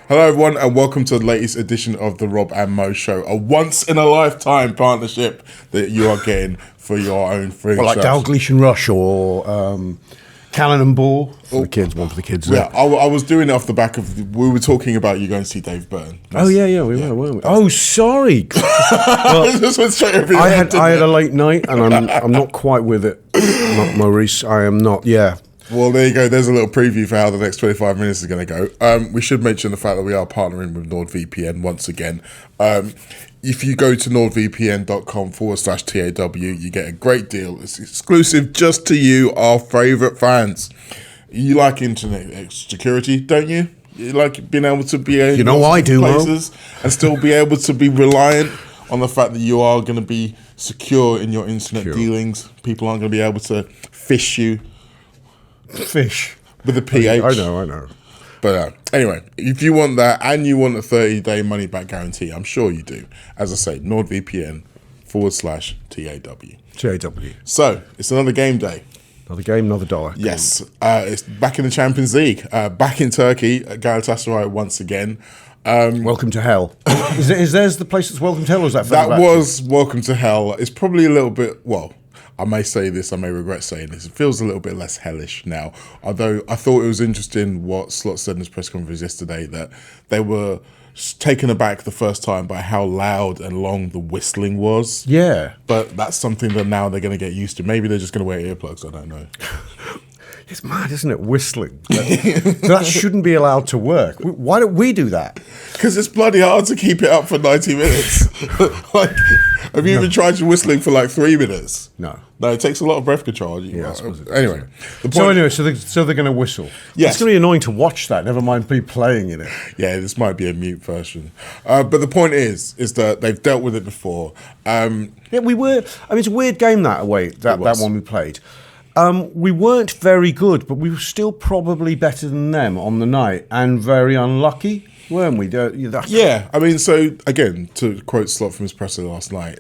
Hello everyone and welcome to the latest edition of the Rob and Mo Show, a once-in-a-lifetime partnership that you are getting for your own free like Dalglish and Rush or Cannon and Ball for the kids, one for the kids. Yeah, I was doing it off the back of, we were talking about you going to see Dave Burton. We were, weren't we? Oh, sorry. Well, This went straight over your I head, had a late night and I'm not quite with it, Maurice. I am not, Well, there you go. There's a little preview for how the next 25 minutes is going to go. We should mention the fact that we are partnering with NordVPN once again. If you go to nordvpn.com/TAW, you get a great deal. It's exclusive just to you, our favourite fans. You like internet security, don't you? You like being able to be in places and still be able to be reliant on the fact that you are going to be secure in your internet dealings. People aren't going to be able to fish you. Fish with a PH. I know. But anyway, if you want that and you want a 30-day money-back guarantee, I'm sure you do. As I say, NordVPN/TAW. TAW. So, it's another game day. Another game, another dollar. Yes. It's back in the Champions League. Back in Turkey, Galatasaray once again. Welcome to hell. Is theirs the place that's welcome to hell, or is that That was welcome to hell. It's probably a little bit, I may say this, I may regret saying this. It feels a little bit less hellish now. Although I thought it was interesting what Slot said in his press conference yesterday, that they were taken aback the first time by how loud and long the whistling was. Yeah. But that's something that now they're going to get used to. Maybe they're just going to wear earplugs, I don't know. It's mad, isn't it? Whistling. That shouldn't be allowed to work. Why don't we do that? Because it's bloody hard to keep it up for 90 minutes. Have you even tried whistling for 3 minutes? No. No, it takes a lot of breath control. Anyway. So they're going to whistle. Yes. It's going to be annoying to watch that, never mind be playing in it. Yeah, this might be a mute version. But the point is that they've dealt with it before. It's a weird game that one we played. We weren't very good, but we were still probably better than them on the night, and very unlucky, weren't we? Yeah, so again, to quote Slot from his presser last night,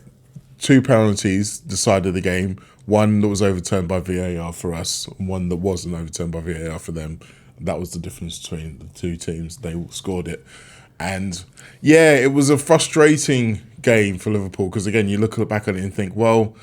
2 penalties decided the game. One that was overturned by VAR for us, and one that wasn't overturned by VAR for them. That was the difference between the two teams. They scored it. And yeah, it was a frustrating game for Liverpool, because again, you look back at it and think, well,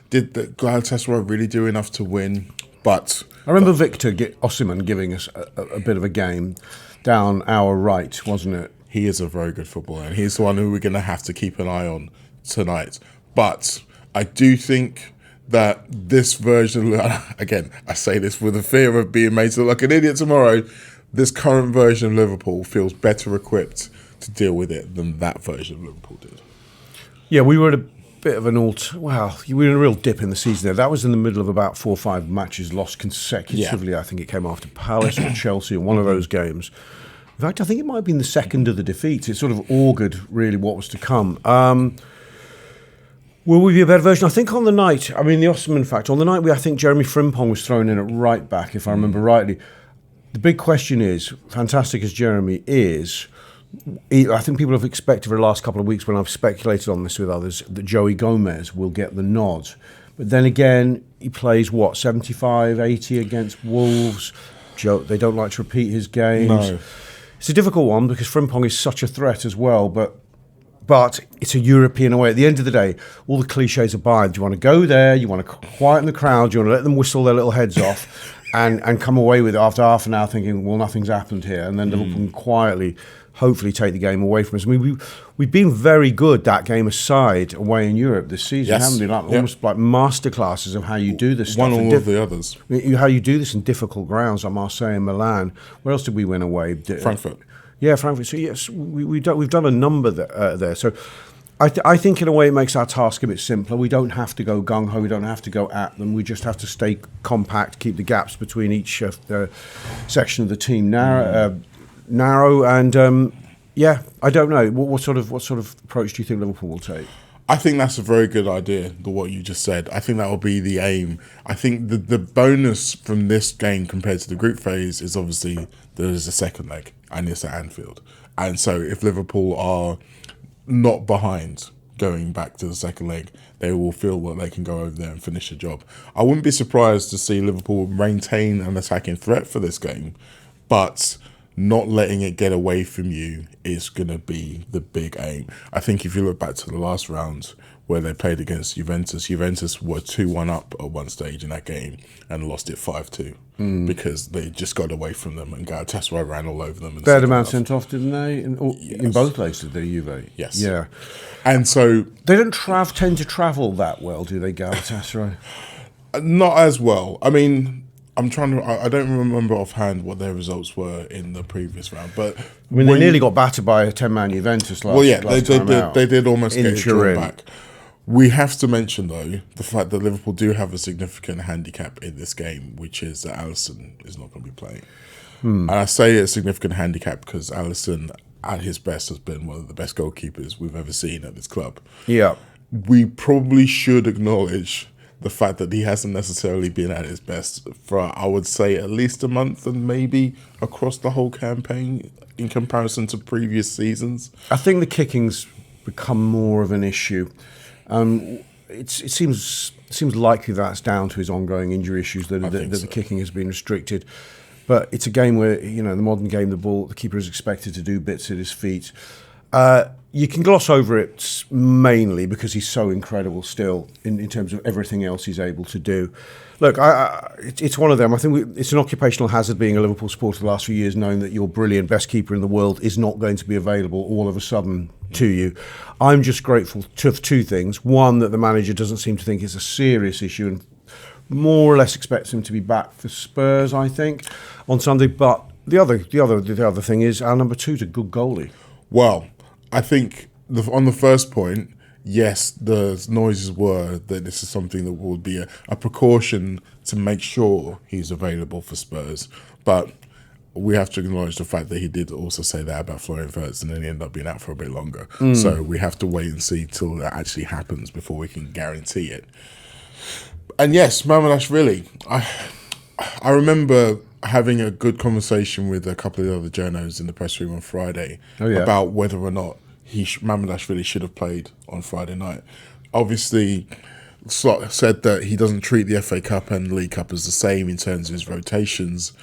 did the Galatasaray really do enough to win? But I remember Victor Osimhen giving us a bit of a game down our right, wasn't it? He is a very good footballer, and he's the one who we're going to have to keep an eye on tonight. But I do think that this version, again, I say this with the fear of being made to look like an idiot tomorrow, this current version of Liverpool feels better equipped to deal with it than that version of Liverpool did. Yeah, we were at a bit of an we were in a real dip in the season there. That was in the middle of about 4 or 5 matches lost consecutively. Yeah. I think it came after Palace or Chelsea in one of those games. In fact, I think it might have been the second of the defeats. It sort of augured really what was to come. Will we be a better version? I think on the night, the Osimhen fact, on the night I think Jeremy Frimpong was thrown in at right back, if I remember rightly. The big question is, fantastic as Jeremy is, I think people have expected for the last couple of weeks, when I've speculated on this with others, that Joey Gomez will get the nod. But then again, he plays, 75, 80 against Wolves. They don't like to repeat his games. No. It's a difficult one because Frimpong is such a threat as well, but it's a European away. At the end of the day, all the cliches abide. Do you want to go there? You want to quieten the crowd? Do you want to let them whistle their little heads off and come away with it after half an hour thinking, well, nothing's happened here, and then Liverpool can quietly hopefully take the game away from us. We've been very good, that game aside, away in Europe this season, haven't we? Almost like masterclasses of how you do this stuff. One all of the others. How you do this in difficult grounds like Marseille and Milan. Where else did we win away? Frankfurt. Yeah, Frankfurt. So yes, we've done a number there. So I think in a way it makes our task a bit simpler. We don't have to go gung-ho. We don't have to go at them. We just have to stay compact, keep the gaps between each section of the team narrow, and I don't know. What sort of approach do you think Liverpool will take? I think that's a very good idea, what you just said. I think that will be the aim. I think the bonus from this game compared to the group phase is obviously there's a second leg, and it's at Anfield. And so if Liverpool are not behind going back to the second leg, they will feel that they can go over there and finish the job. I wouldn't be surprised to see Liverpool maintain an attacking threat for this game, but not letting it get away from you is going to be the big aim. I think if you look back to the last round where they played against Juventus were 2-1 up at one stage in that game and lost it 5-2 because they just got away from them and Galatasaray ran all over them. They had a man sent off, didn't they? In both places, the Juve. Yes. Yeah. And so... They don't tend to travel that well, do they, Galatasaray? Not as well. I mean... I don't remember offhand what their results were in the previous round, but I mean, they nearly got battered by a 10-man Juventus last. Well, yeah, last they did almost in get it drawn Turin. back. We have to mention though the fact that Liverpool do have a significant handicap in this game, which is that Alisson is not going to be playing. And I say a significant handicap because Alisson, at his best, has been one of the best goalkeepers we've ever seen at this club. Yeah, we probably should acknowledge the fact that he hasn't necessarily been at his best for, I would say, at least a month and maybe across the whole campaign in comparison to previous seasons. I think the kicking's become more of an issue. It seems likely that's down to his ongoing injury issues that the kicking has been restricted. But it's a game where, in the modern game, the keeper is expected to do bits at his feet. You can gloss over it mainly because he's so incredible still in terms of everything else he's able to do. Look, it's one of them. I think it's an occupational hazard being a Liverpool supporter the last few years, knowing that your brilliant best keeper in the world is not going to be available all of a sudden to you. I'm just grateful for two things. One, that the manager doesn't seem to think it's a serious issue and more or less expects him to be back for Spurs, I think, on Sunday. But the other thing is our number 2's a good goalie. Well, I think on the first point, yes, the noises were that this is something that would be a precaution to make sure he's available for Spurs. But we have to acknowledge the fact that he did also say that about Florian Wirtz and then he ended up being out for a bit longer. So we have to wait and see till that actually happens before we can guarantee it. And yes, Mamardashvili, I remember having a good conversation with a couple of the other journos in the press room on Friday about whether or not Mamardashvili should have played on Friday night. Obviously, Slot said that he doesn't treat the FA Cup and League Cup as the same in terms of his rotations,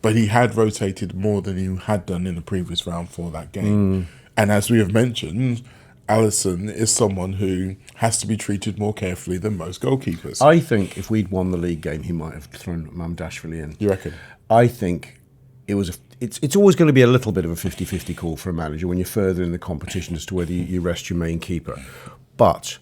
but he had rotated more than he had done in the previous round for that game. And as we have mentioned, Alisson is someone who has to be treated more carefully than most goalkeepers. I think if we'd won the league game, he might have thrown Mamardashvili in. You reckon? I think it's always going to be a little bit of a 50-50 call for a manager when you're further in the competition as to whether you rest your main keeper. But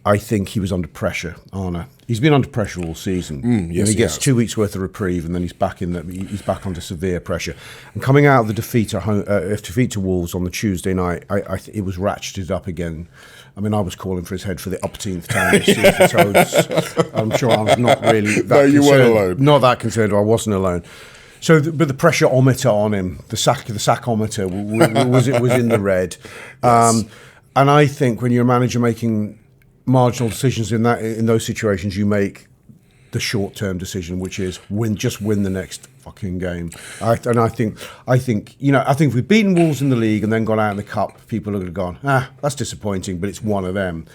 I think he was under pressure, Arne. He's been under pressure all season. Yes, he gets 2 weeks worth of reprieve, and then he's back under severe pressure. And coming out of the defeat to Wolves on the Tuesday night, it was ratcheted up again. I mean, I was calling for his head for the upteenth time this season, so I'm sure I was not really that concerned. You weren't alone. Not that concerned. I wasn't alone. So, but the pressure-ometer on him, the sack-ometer was in the red. Yes. And I think when you're a manager making marginal decisions in those situations, you make the short-term decision, which is just win the next fucking game. I think if we'd beaten Wolves in the league and then gone out in the cup, people would have gone, that's disappointing, but it's one of them.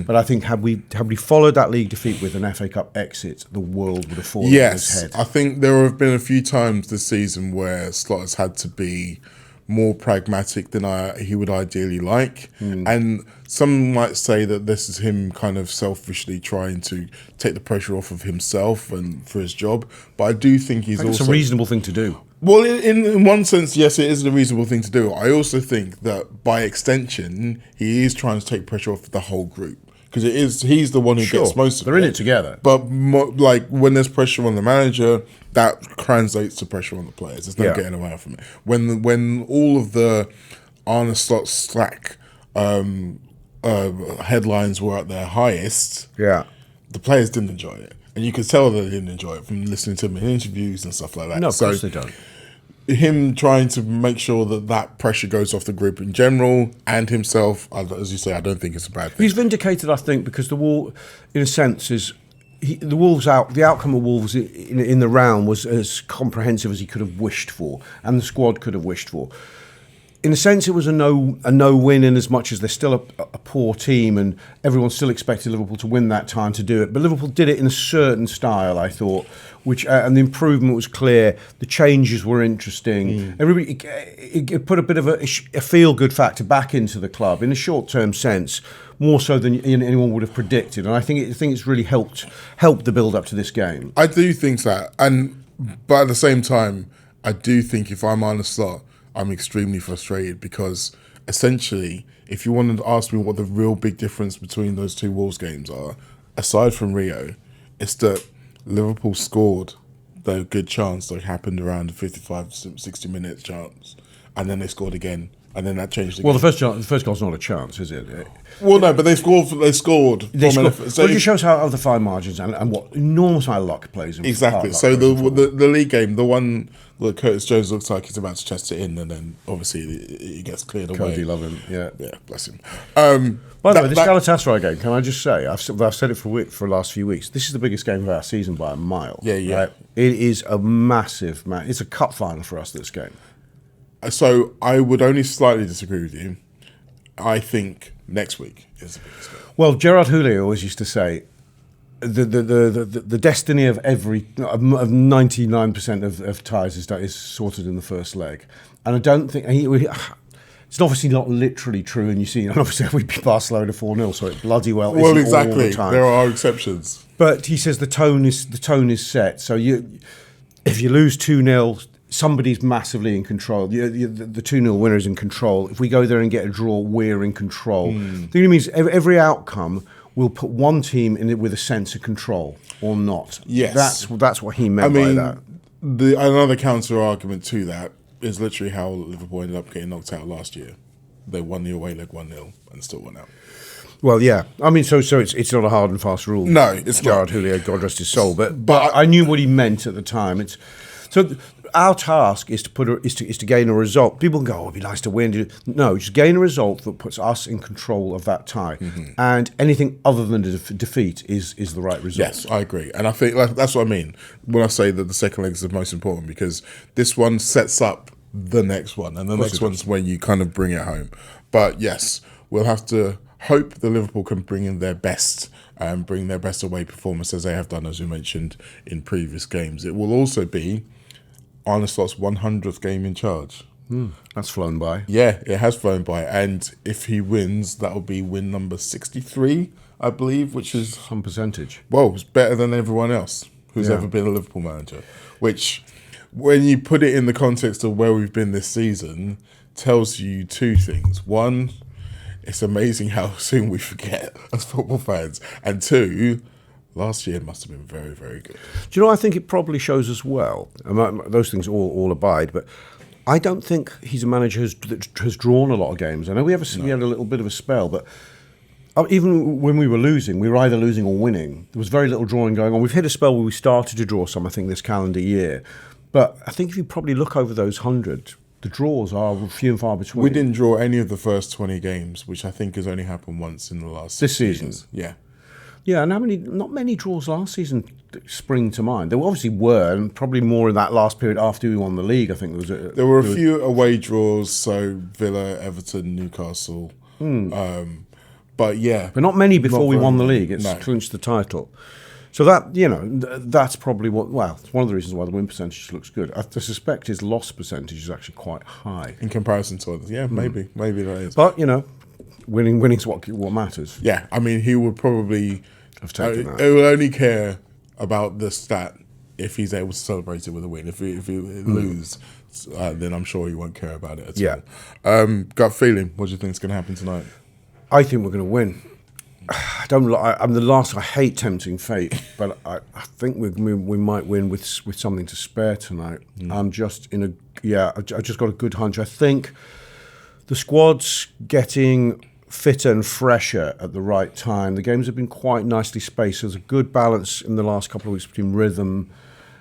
But I think had we followed that league defeat with an FA Cup exit, the world would have fallen on its head. I think there have been a few times this season where Slot has had to be more pragmatic than he would ideally like. And some might say that this is him kind of selfishly trying to take the pressure off of himself and for his job. But I do think it's a reasonable thing to do. Well, in one sense, yes, it is a reasonable thing to do. I also think that by extension, he is trying to take pressure off the whole group. Because he's the one who gets most of it. They're in it together. But when there's pressure on the manager, that translates to pressure on the players. There's no getting away from it. When all of the Arne Slot Slack headlines were at their highest, the players didn't enjoy it. And you could tell that they didn't enjoy it from listening to him in interviews and stuff like that. No, of course they don't. Him trying to make sure that pressure goes off the group in general and himself, as you say, I don't think it's a bad thing. He's vindicated, I think, because the Wolves, in a sense, the outcome of Wolves in the round was as comprehensive as he could have wished for, and the squad could have wished for. in a sense, it was a no win in as much as they're still a poor team and everyone still expected Liverpool to win that time to do it. But Liverpool did it in a certain style, I thought, which and the improvement was clear. The changes were interesting. Everybody it put a bit of a feel-good factor back into the club in a short-term sense, more so than anyone would have predicted. And I think it's really helped the build-up to this game. I do think that, but at the same time, I do think if I'm Arne Slot, I'm extremely frustrated because essentially, if you wanted to ask me what the real big difference between those two Wolves games are, aside from Rio, it's that Liverpool scored the good chance that happened around the 55, 60 minutes chance, and then they scored again, and then that changed the game. Well, the first goal's not a chance, is it? Well, no, but they scored. So it just shows how the fine margins and what enormous amount of luck plays in. Exactly. So the league game, the one where Curtis Jones looks like he's about to chest it in, and then obviously he gets cleared away. Cody love him. Yeah, bless him. By the way, this Galatasaray game, can I just say, I've said it for the last few weeks. This is the biggest game of our season by a mile. Yeah. Right? It is a massive It's a cup final for us. This game. So I would only slightly disagree with you. I think next week is the biggest game. Well, Gerard Houllier always used to say the destiny of 99% of ties is sorted in the first leg, and I don't think it's obviously not literally true. And you see, and obviously we beat Barcelona 4-0, so it bloody well isn't exactly. all the time. There are exceptions, but he says the tone is set. So if you lose 2-0. Somebody's massively in control. The 2-0 winner is in control. If we go there and get a draw, we're in control. The thing means every outcome will put one team in it with a sense of control or not. Yes. That's what he meant by that. Another counter argument to that is literally how Liverpool ended up getting knocked out last year. They won the away leg 1-0 and still went out. Well, yeah. I mean, so it's not a hard and fast rule. No, it's Gerard Houllier, God rest his soul. But I knew what he meant at the time. Our task is to gain a result. People can go, it'd be nice to win. No, just gain a result that puts us in control of that tie. And anything other than defeat is the right result. Yes, I agree. And I think that's what I mean when I say that the second leg is the most important, because this one sets up the next one. And the next one's when you kind of bring it home. But yes, we'll have to hope that Liverpool can bring in their best and bring their best away performance as they have done, as we mentioned, in previous games. It will also be Arne Slot's 100th game in charge. That's flown by. Yeah, it has flown by. And if he wins, that will be win number 63, I believe, which is some percentage. Well, it's better than everyone else who's ever been a Liverpool manager. Which, when you put it in the context of where we've been this season, tells you two things. One, it's amazing how soon we forget as football fans. And two, last year must have been very, very good. Do you know, I think it probably shows as well. Those things all abide, but I don't think he's a manager that has drawn a lot of games. I know we had a little bit of a spell, but even when we were losing, we were either losing or winning. There was very little drawing going on. We've hit a spell where we started to draw some, I think, this calendar year. But I think if you probably look over those 100, the draws are few and far between. We didn't draw any of the first 20 games, which I think has only happened once in the last 6 seasons. Yeah. Yeah, and not many draws last season spring to mind. There obviously were, and probably more in that last period after we won the league, I think. There were a few away draws, so Villa, Everton, Newcastle. But yeah. But not many before we won the league. It's clinched the title. So that's probably it's one of the reasons why the win percentage looks good. I suspect his loss percentage is actually quite high. In comparison to others. Yeah, maybe that is. But, winning's what matters. Yeah, I mean, he would probably have taken that. He will only care about the stat if he's able to celebrate it with a win. If he lose, then I'm sure he won't care about it at all. Gut feeling, what do you think is going to happen tonight? I think we're going to win. I'm the last. I hate tempting fate, but I think we might win with something to spare tonight. I'm just I just got a good hunch. I think the squad's getting fitter and fresher at the right time. The games have been quite nicely spaced. There's a good balance in the last couple of weeks between rhythm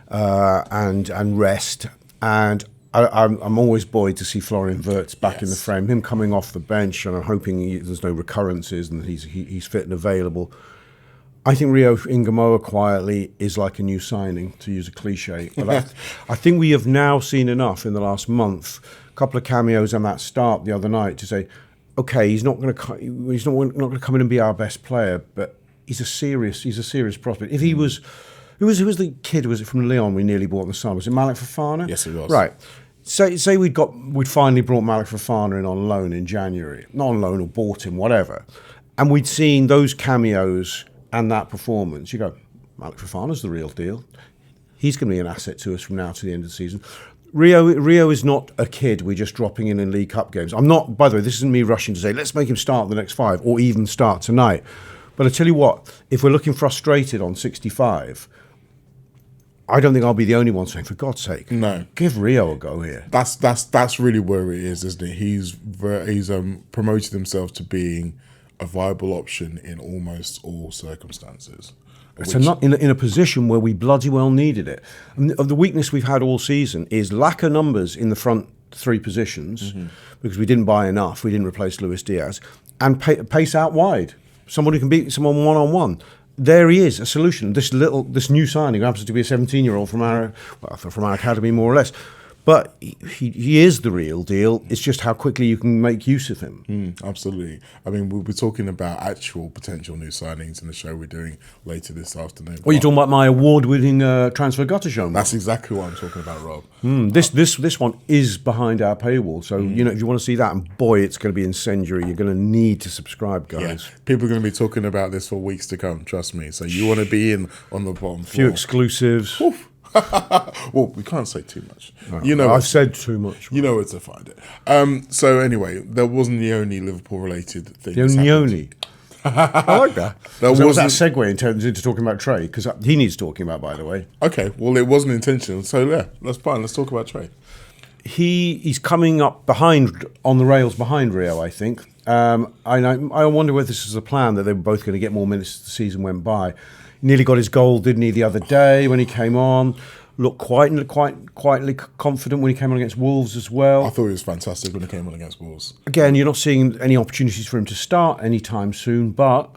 and rest. And I'm always buoyed to see Florian Wirtz back in the frame. Him coming off the bench, and I'm hoping there's no recurrences and he's fit and available. I think Rio Ingamoa quietly is like a new signing, to use a cliche. But I think we have now seen enough in the last month, a couple of cameos and that start the other night to say, okay, he's not going to come in and be our best player, but he's a serious prospect. If he was, who was the kid? Was it from Lyon we nearly bought in the summer? Was it Malik Fofana? Yes, it was. Right. Say we'd finally brought Malik Fofana in on loan in January, not on loan or bought him, whatever, and we'd seen those cameos and that performance. You go, Malik Fofana's the real deal. He's going to be an asset to us from now to the end of the season. Rio is not a kid we're just dropping in League Cup games. I'm not, by the way, this isn't me rushing to say, let's make him start the next 5 or even start tonight. But I tell you what, if we're looking frustrated on 65, I don't think I'll be the only one saying, for God's sake, no, give Rio a go here. That's really where it is, isn't it? He's promoted himself to being a viable option in almost all circumstances. So not in a position where we bloody well needed it. And the weakness we've had all season is lack of numbers in the front 3 positions, because we didn't buy enough. We didn't replace Luis Diaz, and pace out wide. Someone who can beat someone one-on-one. There he is, a solution. This new signing who happens to be a 17-year-old from our academy, more or less. But he is the real deal. It's just how quickly you can make use of him. Absolutely. I mean, we'll be talking about actual potential new signings in the show we're doing later this afternoon. Well, you're talking about my award-winning transfer gutter show. That's exactly what I'm talking about, Rob. This one is behind our paywall. So, you know, if you want to see that, and boy, it's going to be incendiary. You're going to need to subscribe, guys. Yeah. People are going to be talking about this for weeks to come, trust me. So you want to be in on the bottom floor. A few exclusives. Oof. Well, we can't say too much. You know, I've said too much. You know where to find it. So anyway, that wasn't the only Liverpool-related thing. The only. I like that. Was that segue into talking about Trey? Because he needs talking about, by the way. Okay, well, it wasn't intentional. So yeah, that's fine. Let's talk about Trey. He's coming up behind on the rails behind Rio, I think. I wonder whether this is a plan that they were both going to get more minutes as the season went by. Nearly got his goal, didn't he, the other day when he came on? Looked quietly confident when he came on against Wolves as well. I thought he was fantastic when he came on against Wolves. Again, you're not seeing any opportunities for him to start anytime soon, but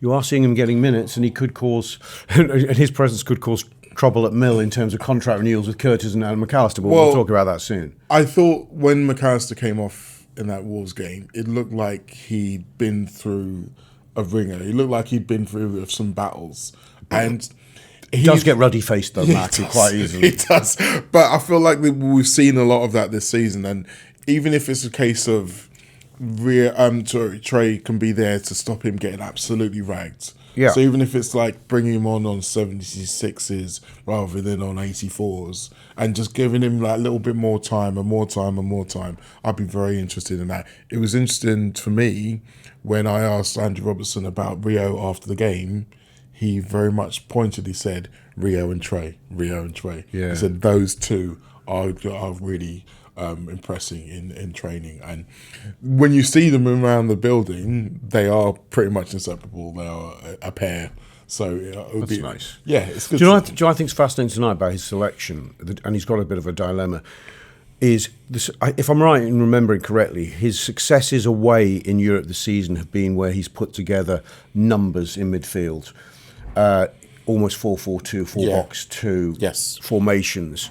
you are seeing him getting minutes, and he could cause, and his presence could cause trouble at Mill in terms of contract renewals with Curtis and McAllister, but we'll talk about that soon. I thought when McAllister came off in that Wolves game, it looked like he'd been through a ringer. He looked like he'd been through some battles. And he does get ruddy-faced, though, Matty, quite easily. He does. But I feel like we've seen a lot of that this season. And even if it's a case of Trey can be there to stop him getting absolutely ragged. Yeah. So even if it's like bringing him on 76s rather than on 84s and just giving him like a little bit more time and more time and more time, I'd be very interested in that. It was interesting for me when I asked Andrew Robertson about Rio after the game. He very much pointedly said Rio and Trey. Yeah. He said those two are really impressing in training. And when you see them around the building, they are pretty much inseparable. They are a pair. So that's nice. Yeah, it's good. Do you know what I think's fascinating tonight about his selection, and he's got a bit of a dilemma, is this, if I'm right in remembering correctly, his successes away in Europe this season have been where he's put together numbers in midfield. Almost 4-4-2, 4-box-2 formations.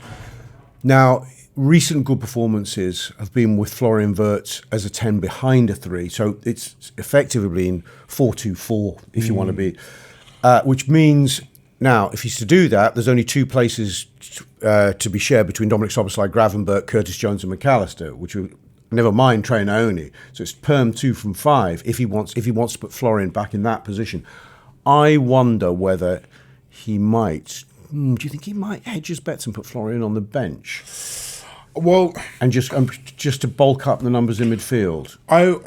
Now, recent good performances have been with Florian Wirtz as a 10 behind a 3, so it's effectively been 4-2-4 if you want to be, which means now if he's to do that, there's only 2 places to be shared between Dominic Szoboszlai, Gravenberch, Curtis Jones, and McAllister, which will never mind Trey Naoni. So it's perm 2 from 5 if he wants to put Florian back in that position. I wonder whether he might. Do you think he might hedge his bets and put Florian on the bench? Well, and just to bulk up the numbers in midfield. I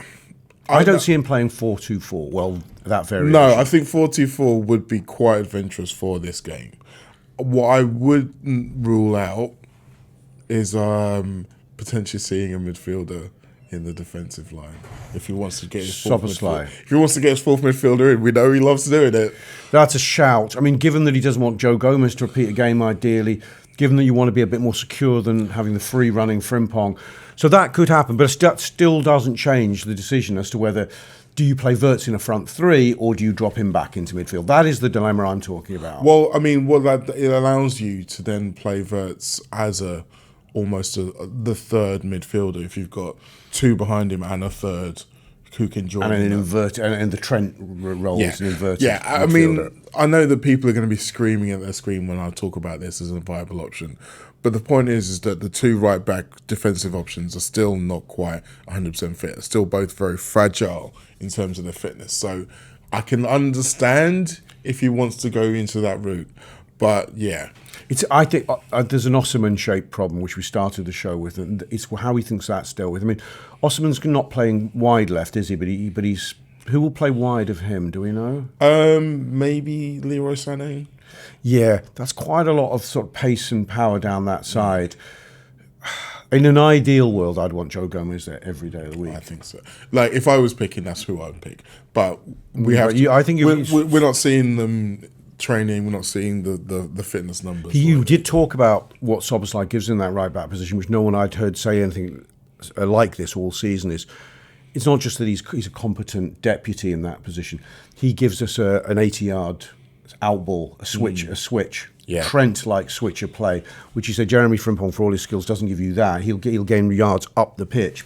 don't see him playing 4-2-4. Well, that variation. No, I think 4-2-4 would be quite adventurous for this game. What I wouldn't rule out is potentially seeing a midfielder in the defensive line if he wants to get his fourth midfielder. If he wants to get his fourth midfielder in, we know he loves doing it. That's a shout. I mean, given that he doesn't want Joe Gomez to repeat a game ideally, given that you want to be a bit more secure than having the free-running Frimpong. So that could happen, but that still doesn't change the decision as to whether do you play Wirtz in a front three or do you drop him back into midfield. That is the dilemma I'm talking about. Well, I mean, it allows you to then play Wirtz as the third midfielder if you've got two behind him and a third who can join. And the Trent role is an inverted. Yeah, I mean, I know that people are going to be screaming at their screen when I talk about this as a viable option. But the point is that the two right-back defensive options are still not quite 100% fit. They're still both very fragile in terms of their fitness. So I can understand if he wants to go into that route. But, yeah. I think there's an Osimhen-shaped problem, which we started the show with, and it's how he thinks that's dealt with. I mean, Osimhen's not playing wide left, is he? But he's... Who will play wide of him, do we know? Maybe Leroy Sané. Yeah, that's quite a lot of sort of pace and power down that side. In an ideal world, I'd want Joe Gomez there every day of the week. I think so. Like, if I was picking, that's who I would pick. But we have. We're not seeing them training. We're not seeing the fitness numbers. You did talk about what Szoboszlai gives in that right back position, which no one I'd heard say anything like this all season. It's not just that he's a competent deputy in that position. He gives us an 80-yard out ball, a switch. Yeah. Trent-like switcher play, which you say Jeremy Frimpong, for all his skills, doesn't give you that. He'll gain yards up the pitch,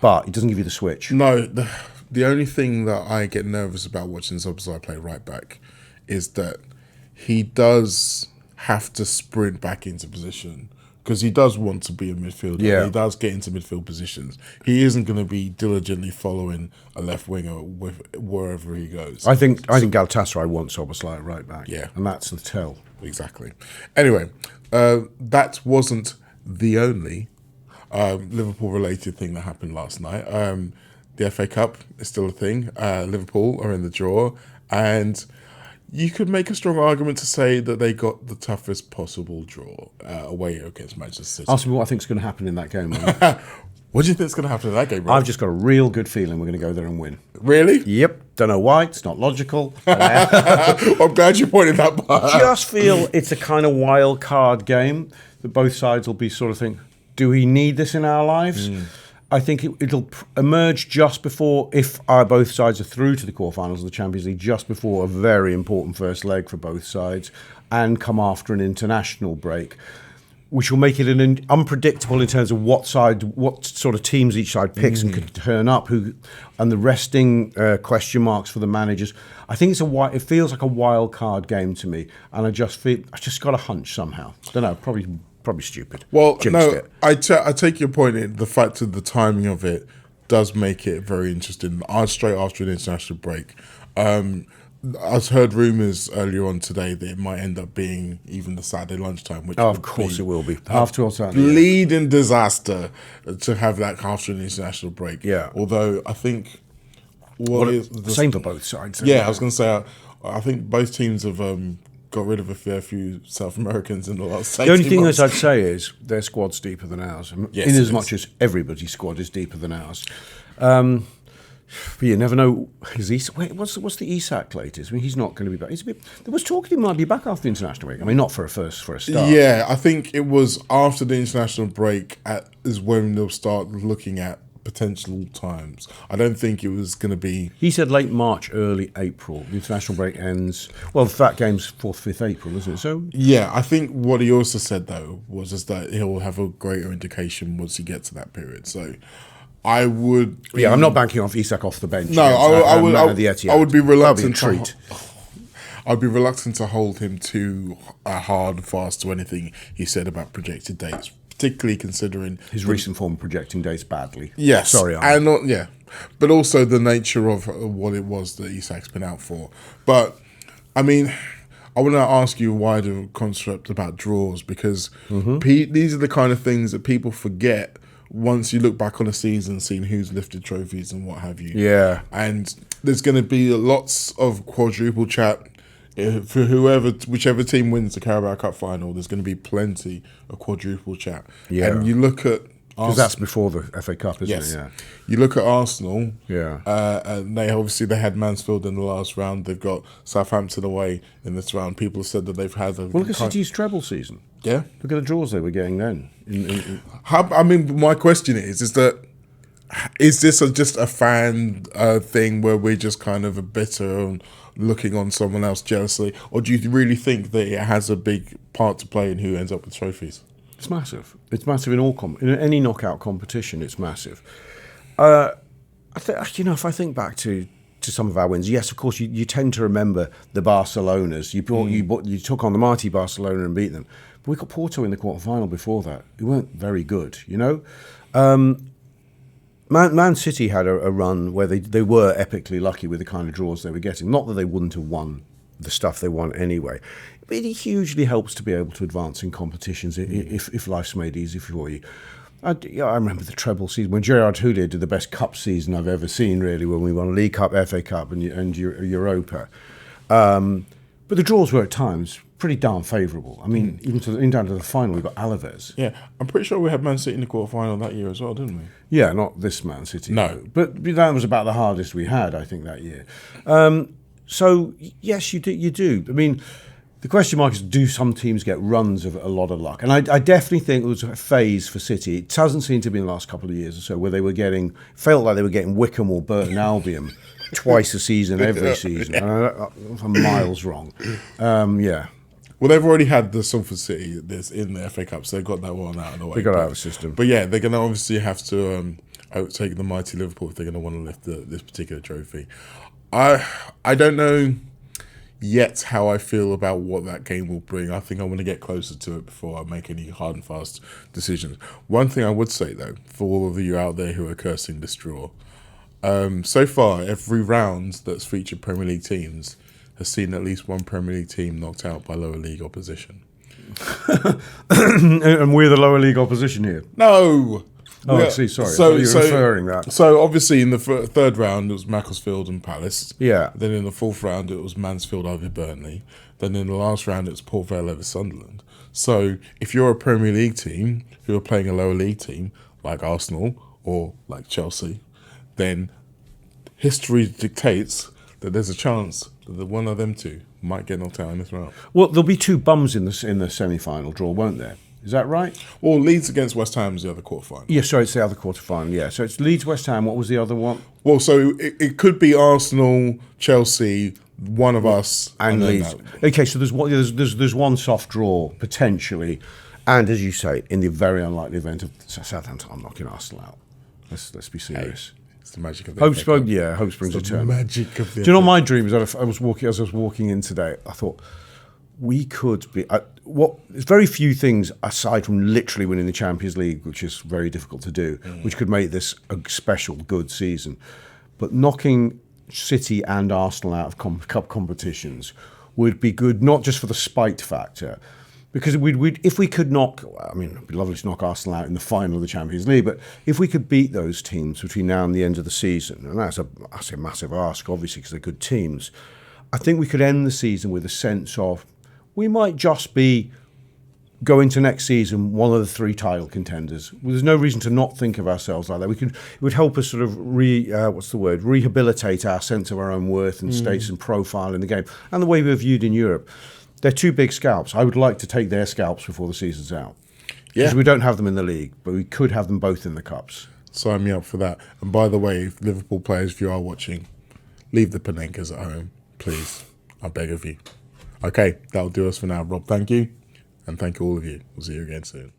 but he doesn't give you the switch. No, the only thing that I get nervous about watching Szoboszlai play right back is that he does have to sprint back into position because he does want to be a midfielder. Yeah. He does get into midfield positions. He isn't going to be diligently following a left winger wherever he goes. I think Galatasaray wants Szoboszlai at right back. Yeah. And that's the tell. Exactly. Anyway, that wasn't the only Liverpool-related thing that happened last night. The FA Cup is still a thing. Liverpool are in the draw, and you could make a strong argument to say that they got the toughest possible draw away against Manchester City. Ask me what I think is going to happen in that game. What do you think is going to happen in that game, Rob? I've just got a real good feeling we're going to go there and win. Really? Yep. Don't know why. It's not logical. I'm glad you pointed that out. Just feel it's a kind of wild card game that both sides will be sort of think, do we need this in our lives? I think it'll emerge just before, if both sides are through to the quarterfinals of the Champions League, just before a very important first leg for both sides, and come after an international break, which will make it unpredictable in terms of what sort of teams each side picks and could turn up, and the resting question marks for the managers. I think it feels like a wild card game to me, and I just got a hunch somehow. Don't know, probably stupid. Well, no, I take your point. The fact of the timing of it does make it very interesting. Straight after an international break. I've heard rumours earlier on today that it might end up being even the Saturday lunchtime. Which of course it will be. After all, Saturday. Bleeding disaster to have that after an international break. Yeah. Although I think... same for both sides. Yeah, I was going to say, I think both teams have... got rid of a fair few South Americans in the last 18 months. The only thing that I'd say is their squad's deeper than ours, yes, in as much as everybody's squad is deeper than ours. But you never know. What's the Isak latest? I mean, he's not going to be back. There was talk he might be back after the international break. I mean, not for a start. Yeah, I think it was after the international break is when they'll start looking at potential times. I don't think it was going to be... He said late March, early April. The international break ends... Well, that game's 4th, 5th April, isn't it? So yeah, I think what he also said, though, was just that he'll have a greater indication once he gets to that period. So I would... Yeah, I'm not banking off Isak off the bench. No, I would be reluctant to treat. I'd be reluctant to hold him too hard and fast to anything he said about projected dates, particularly considering his recent form projecting dates badly. Yes, sorry, but also the nature of what it was that Isak's been out for. But I mean, I want to ask you a wider concept about draws because these are the kind of things that people forget once you look back on a season, seeing who's lifted trophies and what have you. Yeah, and there's going to be lots of quadruple chat. For whichever team wins the Carabao Cup final, there's going to be plenty of quadruple chat. Yeah. And you look at... Because that's before the FA Cup, isn't it? Yeah. You look at Arsenal. Yeah. And they had Mansfield in the last round. They've got Southampton away in this round. People have said that they've had... Look at City's treble season. Yeah. Look at the draws they were getting then. My question is this just a fan thing where we're just kind of bitter and looking on someone else jealously, or do you really think that it has a big part to play in who ends up with trophies? It's massive. It's massive in any knockout competition. It's massive. If I think back to some of our wins, yes, of course, you tend to remember the Barcelonas. You took on the mighty Barcelona and beat them. But we got Porto in the quarter-final before that. We weren't very good, you know. Man City had a run where they were epically lucky with the kind of draws they were getting. Not that they wouldn't have won the stuff they won anyway. But it hugely helps to be able to advance in competitions if life's made easy for you. I remember the treble season when Gerard Houllier did the best cup season I've ever seen, really, when we won League Cup, FA Cup and Europa. But the draws were at times pretty darn favourable. I mean, even down to the final, we got Alaves. Yeah, I'm pretty sure we had Man City in the quarter-final that year as well, didn't we? Yeah, not this Man City. No. But that was about the hardest we had, I think, that year. So, yes, you do. I mean, the question mark is, do some teams get runs of a lot of luck? And I definitely think it was a phase for City. It hasn't seemed to be in the last couple of years or so where they were felt like they were getting Wickham or Burton Albion twice a season, every season. I'm miles wrong. Yeah. Well, they've already had the Salford City in the FA Cup, so they got that one out of the way. They got out of the system. But yeah, they're going to obviously have to outtake the mighty Liverpool if they're going to want to lift this particular trophy. I don't know yet how I feel about what that game will bring. I think I want to get closer to it before I make any hard and fast decisions. One thing I would say, though, for all of you out there who are cursing this draw, so far, every round that's featured Premier League teams has seen at least one Premier League team knocked out by lower league opposition. And we're the lower league opposition here. No! Oh, I see, sorry. You're referring that. So, obviously, in the third round, it was Macclesfield and Palace. Yeah. Then in the fourth round, it was Mansfield over Burnley. Then in the last round, it was Port Vale over Sunderland. So, if you're a Premier League team who are playing a lower league team, like Arsenal or like Chelsea, then history dictates that there's a chance that one of them two might get knocked out in this round. Well, there'll be two bums in the semi-final draw, won't there? Is that right? Well, Leeds against West Ham is the other quarter-final. Yeah, sorry, it's the other quarter-final, yeah. So it's Leeds-West Ham. What was the other one? Well, so it could be Arsenal, Chelsea, one of us. And Leeds. Okay, so there's one soft draw, potentially. And as you say, in the very unlikely event of Southampton knocking Arsenal out. Let's be serious. Hey, it's the magic of the hope springs eternal. Magic of the Do you know what my dream is? As I was walking in today, I thought, we could be. There's very few things aside from literally winning the Champions League, which is very difficult to do, which could make this a special good season. But knocking City and Arsenal out of cup competitions would be good, not just for the spite factor, because if we could knock. I mean, it'd be lovely to knock Arsenal out in the final of the Champions League, but if we could beat those teams between now and the end of the season, and that's a massive ask, obviously, because they're good teams. I think we could end the season with a sense of. We might just be going to next season one of the three title contenders. There's no reason to not think of ourselves like that. It would help us sort of rehabilitate our sense of our own worth and status and profile in the game and the way we're viewed in Europe. They're two big scalps. I would like to take their scalps before the season's out. Yeah. Because we don't have them in the league, but we could have them both in the cups. Sign me up for that. And by the way, if Liverpool players, if you are watching, leave the Panenkas at home, please. I beg of you. Okay, that'll do us for now. Rob, thank you. And thank you all of you. We'll see you again soon.